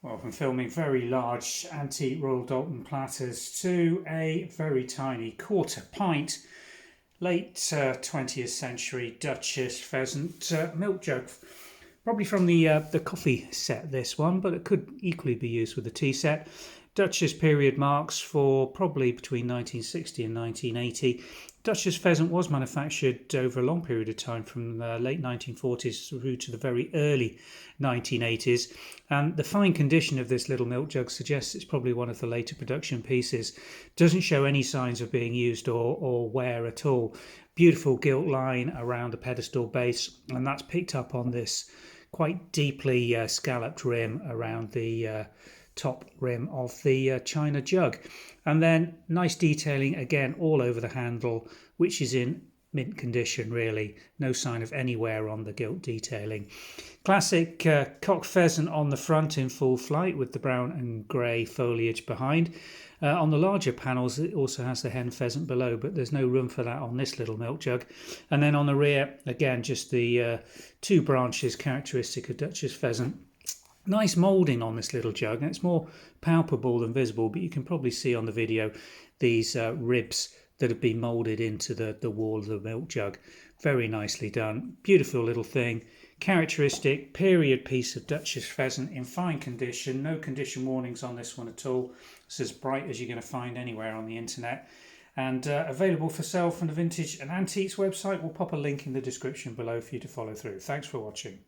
Well, from filming very large antique Royal Doulton platters to a very tiny quarter pint late 20th century Duchess Pheasant milk jug. Probably from the coffee set, this one, but it could equally be used with the tea set. Duchess period marks for probably between 1960 and 1980. Duchess Pheasant was manufactured over a long period of time from the late 1940s through to the very early 1980s, and the fine condition of this little milk jug suggests it's probably one of the later production pieces. Doesn't show any signs of being used or wear at all. Beautiful gilt line around the pedestal base, and that's picked up on this quite deeply scalloped rim around the top rim of the china jug. And then nice detailing again all over the handle, which is in mint condition really. No sign of any wear on the gilt detailing. Classic cocked pheasant on the front in full flight with the brown and grey foliage behind. On the larger panels it also has the hen pheasant below, but there's no room for that on this little milk jug. And then on the rear again just the two branches characteristic of Duchess Pheasant. Nice moulding on this little jug, and it's more palpable than visible, but you can probably see on the video these ribs that have been moulded into the wall of the milk jug. Very nicely done. Beautiful little thing. Characteristic period piece of Duchess Pheasant in fine condition. No condition warnings on this one at all. It's as bright as you're going to find anywhere on the internet. And available for sale from the Vintage and Antiques website. We'll pop a link in the description below for you to follow through. Thanks for watching.